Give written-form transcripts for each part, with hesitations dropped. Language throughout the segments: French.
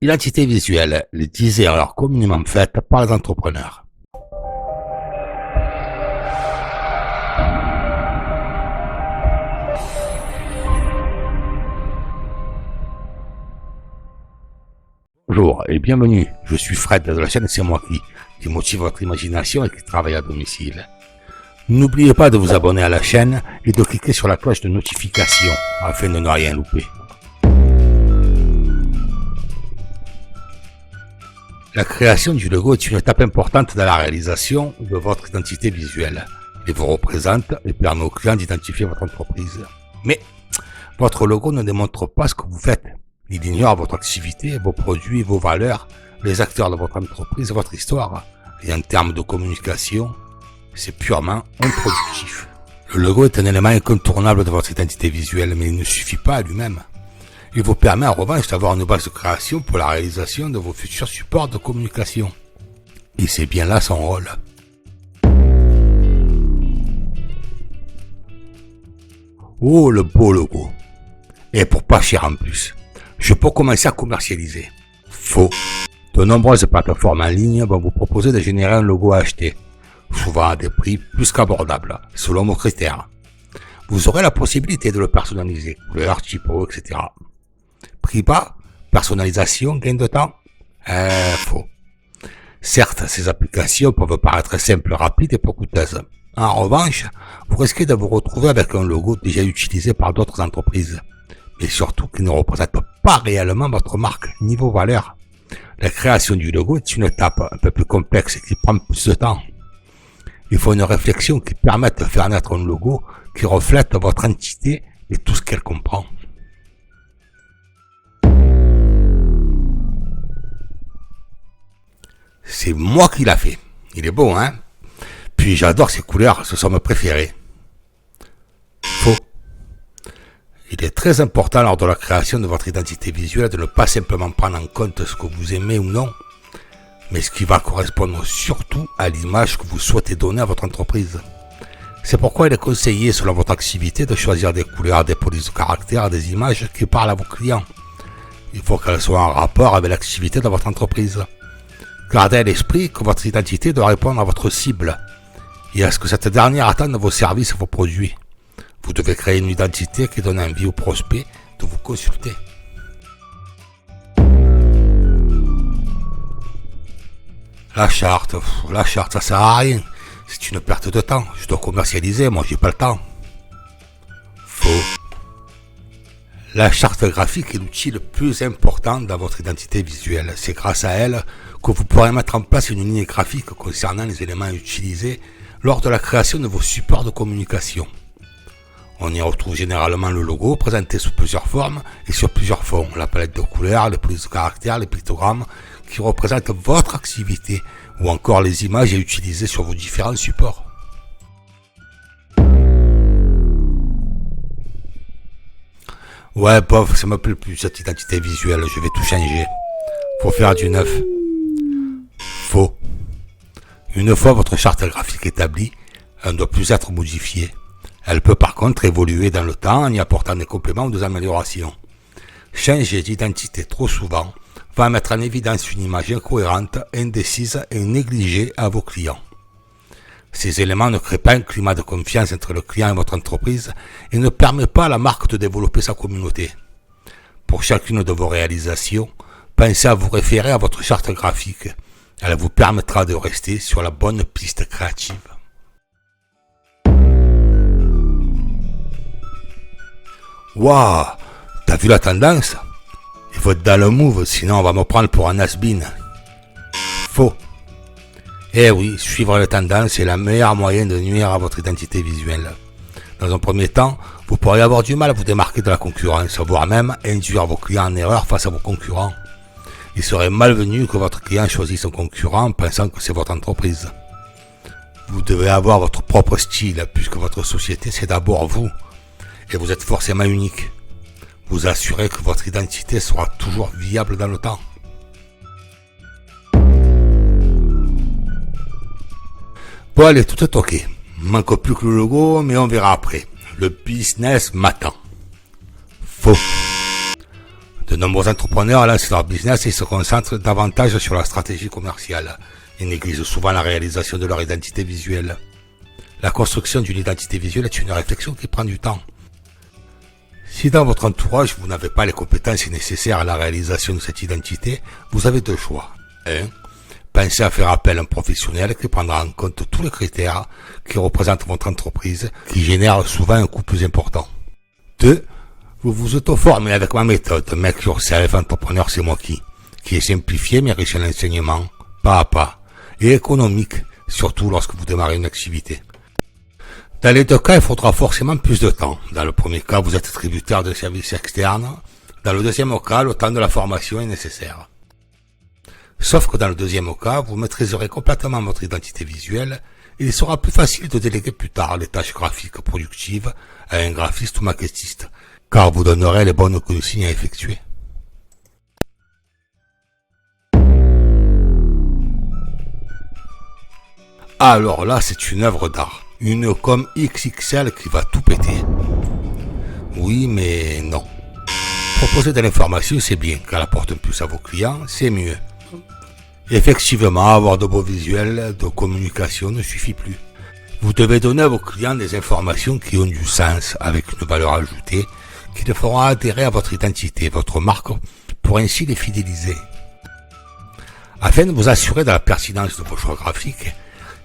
Identité visuelle, les 10 erreurs communément faites par les entrepreneurs. Bonjour et bienvenue, je suis Fred de la chaîne C'est moi qui motive votre imagination et qui travaille à domicile. N'oubliez pas de vous abonner à la chaîne et de cliquer sur la cloche de notification afin de ne rien louper. La création du logo est une étape importante dans la réalisation de votre identité visuelle. Il vous représente et permet aux clients d'identifier votre entreprise. Mais votre logo ne démontre pas ce que vous faites. Il ignore votre activité, vos produits, vos valeurs, les acteurs de votre entreprise, votre histoire. Et en termes de communication, c'est purement improductif. Le logo est un élément incontournable de votre identité visuelle, mais il ne suffit pas à lui-même. Il vous permet en revanche d'avoir une base de création pour la réalisation de vos futurs supports de communication. Et c'est bien là son rôle. Oh, le beau logo. Et pour pas cher en plus. Je peux commencer à commercialiser. Faux. De nombreuses plateformes en ligne vont vous proposer de générer un logo à acheter, souvent à des prix plus qu'abordables, selon vos critères. Vous aurez la possibilité de le personnaliser, couleur, typo, etc. Prix bas, personnalisation, gain de temps. Faux. Certes, ces applications peuvent paraître simples, rapides et peu coûteuses. En revanche, vous risquez de vous retrouver avec un logo déjà utilisé par d'autres entreprises, mais surtout qui ne représente pas réellement votre marque ni vos valeurs. La création du logo est une étape un peu plus complexe et qui prend plus de temps. Il faut une réflexion qui permette de faire naître un logo qui reflète votre entité et tout ce qu'elle comprend. C'est moi qui l'a fait. Il est beau, hein? Puis j'adore ces couleurs, ce sont mes préférées. Faux. Il est très important lors de la création de votre identité visuelle de ne pas simplement prendre en compte ce que vous aimez ou non, mais ce qui va correspondre surtout à l'image que vous souhaitez donner à votre entreprise. C'est pourquoi il est conseillé, selon votre activité, de choisir des couleurs, des polices de caractère, des images qui parlent à vos clients. Il faut qu'elles soient en rapport avec l'activité de votre entreprise. Gardez à l'esprit que votre identité doit répondre à votre cible et à ce que cette dernière attend de vos services et vos produits. Vous devez créer une identité qui donne envie aux prospects de vous consulter. La charte, ça sert à rien. C'est une perte de temps. Je dois commercialiser, moi j'ai pas le temps. Faux. La charte graphique est l'outil le plus important dans votre identité visuelle. C'est grâce à elle que vous pourrez mettre en place une ligne graphique concernant les éléments utilisés lors de la création de vos supports de communication. On y retrouve généralement le logo présenté sous plusieurs formes et sur plusieurs fonds, la palette de couleurs, les polices de caractères, les pictogrammes qui représentent votre activité ou encore les images utilisées sur vos différents supports. Ouais, bof, ça me plaît plus cette identité visuelle, je vais tout changer. Faut faire du neuf. Faux. Une fois votre charte graphique établie, elle ne doit plus être modifiée. Elle peut par contre évoluer dans le temps en y apportant des compléments ou des améliorations. Changer d'identité trop souvent va mettre en évidence une image incohérente, indécise et négligée à vos clients. Ces éléments ne créent pas un climat de confiance entre le client et votre entreprise et ne permettent pas à la marque de développer sa communauté. Pour chacune de vos réalisations, pensez à vous référer à votre charte graphique. Elle vous permettra de rester sur la bonne piste créative. Waouh, t'as vu la tendance? Il faut être dans le move, sinon on va me prendre pour un has-been. Faux. Eh oui, suivre les tendances est la meilleure moyen de nuire à votre identité visuelle. Dans un premier temps, vous pourriez avoir du mal à vous démarquer de la concurrence, voire même induire vos clients en erreur face à vos concurrents. Il serait malvenu que votre client choisisse un concurrent en pensant que c'est votre entreprise. Vous devez avoir votre propre style, puisque votre société c'est d'abord vous. Et vous êtes forcément unique. Vous assurez que votre identité sera toujours viable dans le temps. Bon allez, tout est ok. Manque plus que le logo, mais on verra après. Le business m'attend. Faux. De nombreux entrepreneurs lancent leur business et se concentrent davantage sur la stratégie commerciale. Ils négligent souvent la réalisation de leur identité visuelle. La construction d'une identité visuelle est une réflexion qui prend du temps. Si dans votre entourage, vous n'avez pas les compétences nécessaires à la réalisation de cette identité, vous avez deux choix. 1. Pensez à faire appel à un professionnel qui prendra en compte tous les critères qui représentent votre entreprise, qui génèrent souvent un coût plus important. 2. Vous vous auto-formez avec ma méthode, Make Yourself Entrepreneur c'est moi qui est simplifiée mais riche en enseignements, pas à pas, et économique, surtout lorsque vous démarrez une activité. Dans les deux cas, il faudra forcément plus de temps. Dans le premier cas, vous êtes tributaire de services externes. Dans le deuxième cas, le temps de la formation est nécessaire. Sauf que dans le deuxième cas, vous maîtriserez complètement votre identité visuelle et il sera plus facile de déléguer plus tard les tâches graphiques productives à un graphiste ou maquettiste, car vous donnerez les bonnes consignes à effectuer. Alors là, c'est une œuvre d'art. Une com XXL qui va tout péter. Oui, mais non. Proposer de l'information, c'est bien. Qu'elle apporte un plus à vos clients, c'est mieux. Effectivement, avoir de beaux visuels de communication ne suffit plus. Vous devez donner à vos clients des informations qui ont du sens, avec une valeur ajoutée, qui les fera adhérer à votre identité, votre marque, pour ainsi les fidéliser. Afin de vous assurer de la pertinence de vos choix graphiques,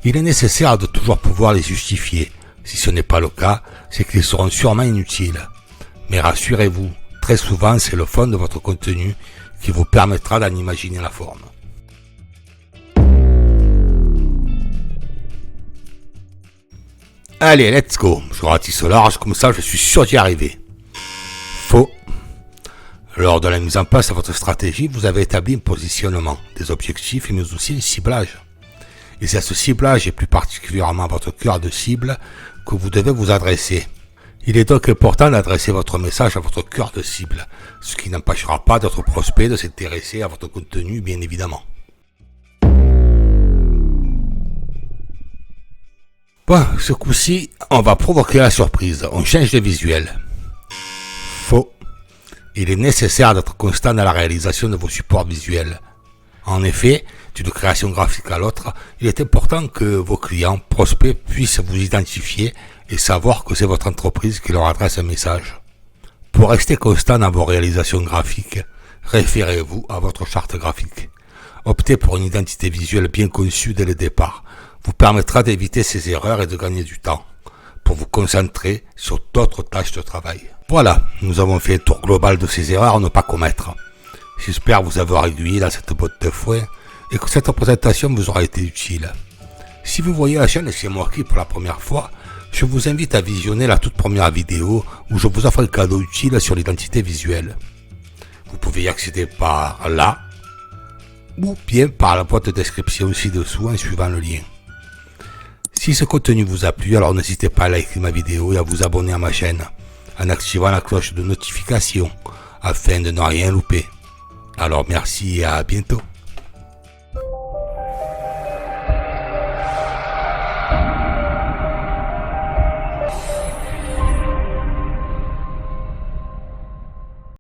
il est nécessaire de toujours pouvoir les justifier. Si ce n'est pas le cas, c'est qu'ils seront sûrement inutiles. Mais rassurez-vous, très souvent c'est le fond de votre contenu qui vous permettra d'en imaginer la forme. Allez, let's go. Je ratisse large, comme ça je suis sûr d'y arriver. Faux. Lors de la mise en place de votre stratégie, vous avez établi un positionnement, des objectifs mais aussi un ciblage. Et c'est à ce ciblage et plus particulièrement à votre cœur de cible que vous devez vous adresser. Il est donc important d'adresser votre message à votre cœur de cible, ce qui n'empêchera pas d'autres prospects de s'intéresser à votre contenu, bien évidemment. Bon, ce coup-ci, on va provoquer la surprise, on change de visuel. Faux. Il est nécessaire d'être constant dans la réalisation de vos supports visuels. En effet, d'une création graphique à l'autre, il est important que vos clients, prospects, puissent vous identifier et savoir que c'est votre entreprise qui leur adresse un message. Pour rester constant dans vos réalisations graphiques, référez-vous à votre charte graphique. Optez pour une identité visuelle bien conçue dès le départ. Vous permettra d'éviter ces erreurs et de gagner du temps pour vous concentrer sur d'autres tâches de travail. Voilà, nous avons fait un tour global de ces erreurs à ne pas commettre. J'espère vous avoir aiguillé dans cette botte de foin et que cette présentation vous aura été utile. Si vous voyez la chaîne C'est moi qui pour la première fois, je vous invite à visionner la toute première vidéo où je vous offre un cadeau utile sur l'identité visuelle. Vous pouvez y accéder par là ou bien par la boîte de description ci-dessous en suivant le lien. Si ce contenu vous a plu, alors n'hésitez pas à liker ma vidéo et à vous abonner à ma chaîne en activant la cloche de notification afin de ne rien louper. Alors merci et à bientôt.